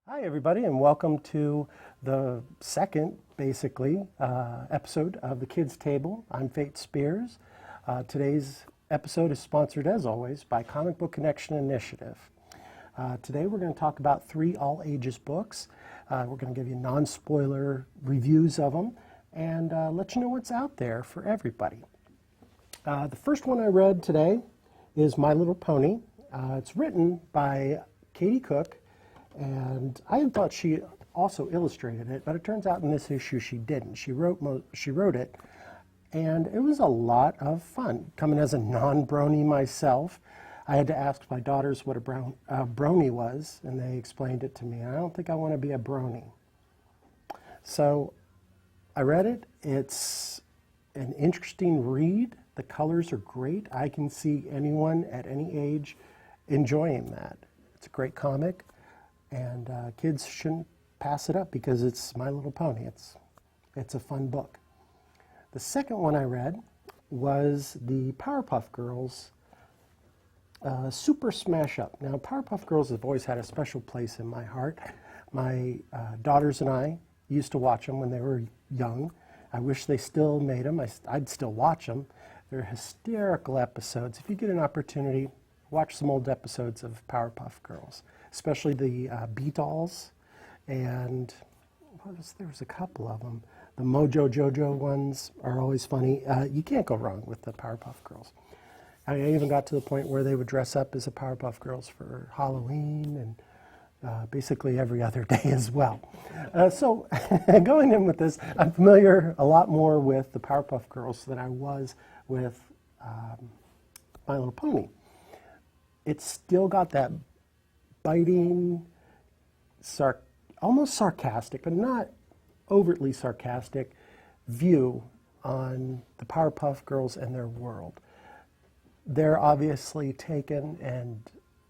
Hi, everybody, and welcome to the second, basically, episode of the Kids Table. I'm Fate Spears. Today's episode is sponsored, as always, by ComicBookConnection Initiative. Today we're going to talk about 3 all-ages books. We're going to give you non-spoiler reviews of them and let you know what's out there for everybody. The first one I read today is My Little Pony. It's written by Katie Cook, and I thought she also illustrated it, but it turns out in this issue she didn't. She wrote it, and it was a lot of fun. Coming as a non-brony myself, I had to ask my daughters what a brony was, and they explained it to me. I don't think I want to be a brony. So I read it. It's an interesting read. The colors are great. I can see anyone at any age enjoying that. It's a great comic. And kids shouldn't pass it up because it's My Little Pony. It's a fun book. The second one I read was the Powerpuff Girls Super Smash Up. Now, Powerpuff Girls have always had a special place in my heart. My daughters and I used to watch them when they were young. I wish they still made them. I'd still watch them. They're hysterical episodes. If you get an opportunity, watch some old episodes of Powerpuff Girls, especially the Beatles, and there was a couple of them. The Mojo Jojo ones are always funny. You can't go wrong with the Powerpuff Girls. I even got to the point where they would dress up as the Powerpuff Girls for Halloween and basically every other day as well. So going in with this, I'm familiar a lot more with the Powerpuff Girls than I was with My Little Pony. It's still got that biting, almost sarcastic, but not overtly sarcastic view on the Powerpuff Girls and their world. They're obviously taken and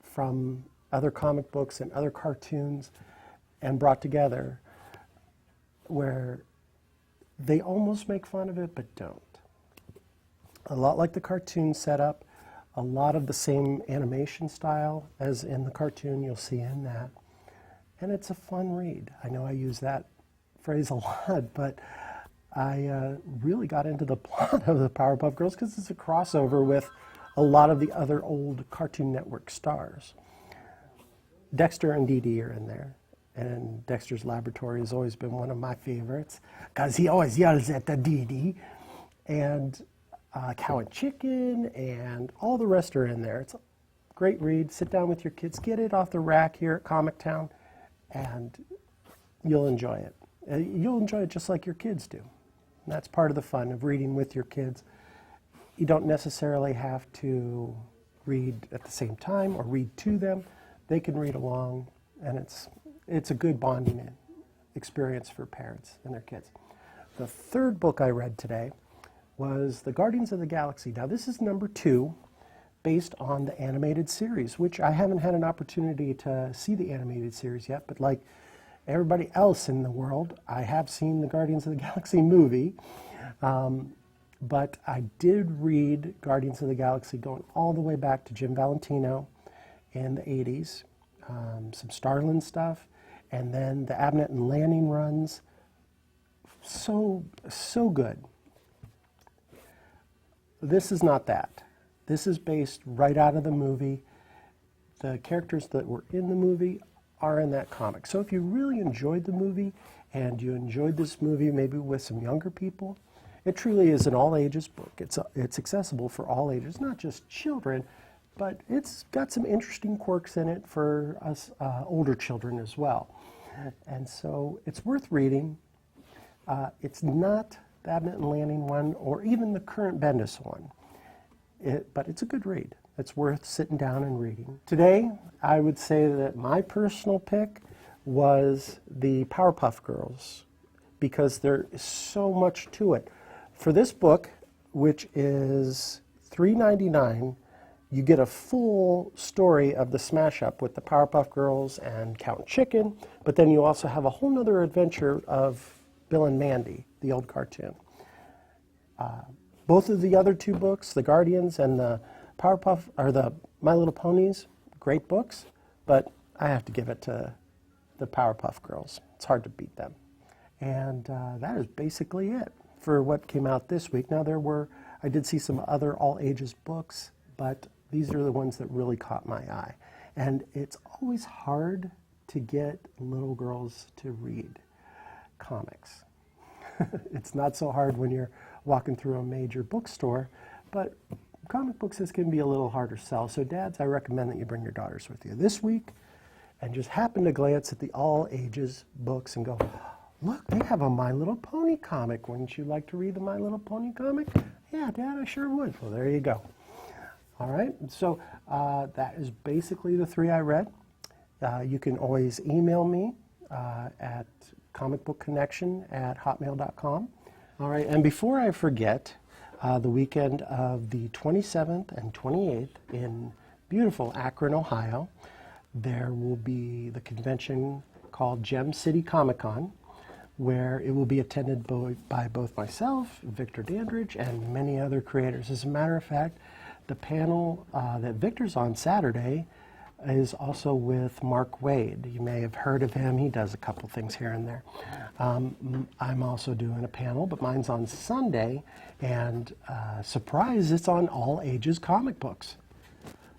from other comic books and other cartoons and brought together where they almost make fun of it but don't. A lot like the cartoon setup, a lot of the same animation style as in the cartoon you'll see in that. And it's a fun read. I know I use that phrase a lot, but I really got into the plot of the Powerpuff Girls because it's a crossover with a lot of the other old Cartoon Network stars. Dexter and Dee Dee are in there, and Dexter's Laboratory has always been one of my favorites because he always yells at the Dee Dee. And Cow and Chicken, and all the rest are in there. It's a great read. Sit down with your kids, get it off the rack here at Comic Town, and you'll enjoy it. You'll enjoy it just like your kids do. And that's part of the fun of reading with your kids. You don't necessarily have to read at the same time or read to them. They can read along, and it's a good bonding experience for parents and their kids. The third book I read today was The Guardians of the Galaxy. Now, this is number 2, based on the animated series, which I haven't had an opportunity to see the animated series yet, but like everybody else in the world, I have seen the Guardians of the Galaxy movie, but I did read Guardians of the Galaxy going all the way back to Jim Valentino in the 80s, some Starlin stuff, and then the Abnett and Lanning runs. So good. This is not that. This is based right out of the movie. The characters that were in the movie are in that comic. So if you really enjoyed the movie and you enjoyed this movie maybe with some younger people, it truly is an all-ages book. It's accessible for all ages, not just children, but it's got some interesting quirks in it for us older children as well. And so it's worth reading. It's not the Abnett and Lanning one, or even the current Bendis one. But it's a good read. It's worth sitting down and reading. Today, I would say that my personal pick was the Powerpuff Girls, because there is so much to it. For this book, which is $3.99, you get a full story of the smash up with the Powerpuff Girls and Count Chicken, but then you also have a whole nother adventure of Bill and Mandy, the old cartoon. Both of the other 2 books, The Guardians and the My Little Ponies, great books, but I have to give it to the Powerpuff Girls. It's hard to beat them. And that is basically it for what came out this week. Now I did see some other all ages books, but these are the ones that really caught my eye. And it's always hard to get little girls to read comics. It's not so hard when you're walking through a major bookstore, but comic books can be a little harder to sell. So dads, I recommend that you bring your daughters with you this week and just happen to glance at the all ages books and go, look, they have a My Little Pony comic. Wouldn't you like to read the My Little Pony comic? Yeah, Dad, I sure would. Well, there you go. All right, so that is basically the 3 I read. You can always email me at ComicBookConnection@hotmail.com. All right, and before I forget, the weekend of the 27th and 28th in beautiful Akron, Ohio, there will be the convention called Gem City Comic Con, where it will be attended by both myself, Victor Dandridge, and many other creators. As a matter of fact, the panel that Victor's on Saturday is also with Mark Wade. You may have heard of him. He does a couple things here and there. I'm also doing a panel, but mine's on Sunday, and surprise, it's on all ages comic books.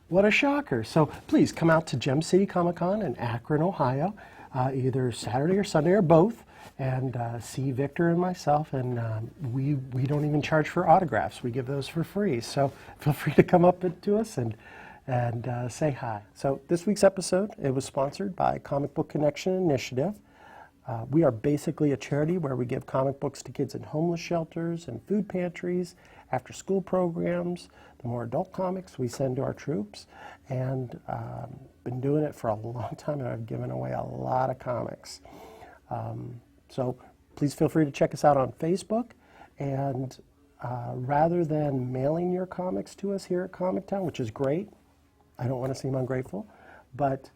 What a shocker. So please come out to Gem City Comic Con in Akron, Ohio, either Saturday or Sunday or both, and see Victor and myself. And we don't even charge for autographs. We give those for free. So feel free to come up to us and say hi. So this week's episode, it was sponsored by Comic Book Connection Initiative. We are basically a charity where we give comic books to kids in homeless shelters and food pantries, after school programs. The more adult comics we send to our troops, and been doing it for a long time, and I've given away a lot of comics. So please feel free to check us out on Facebook, and rather than mailing your comics to us here at Comic Town, which is great, I don't want to seem ungrateful, but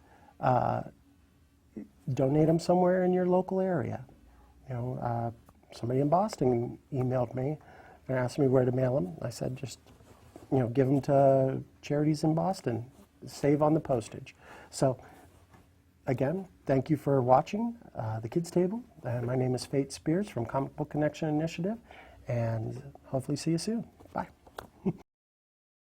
donate them somewhere in your local area. You know, somebody in Boston emailed me and asked me where to mail them. I said, just, you know, give them to charities in Boston. Save on the postage. So, again, thank you for watching The Kids Table. And my name is Fate Spears from Comic Book Connection Initiative, and hopefully see you soon.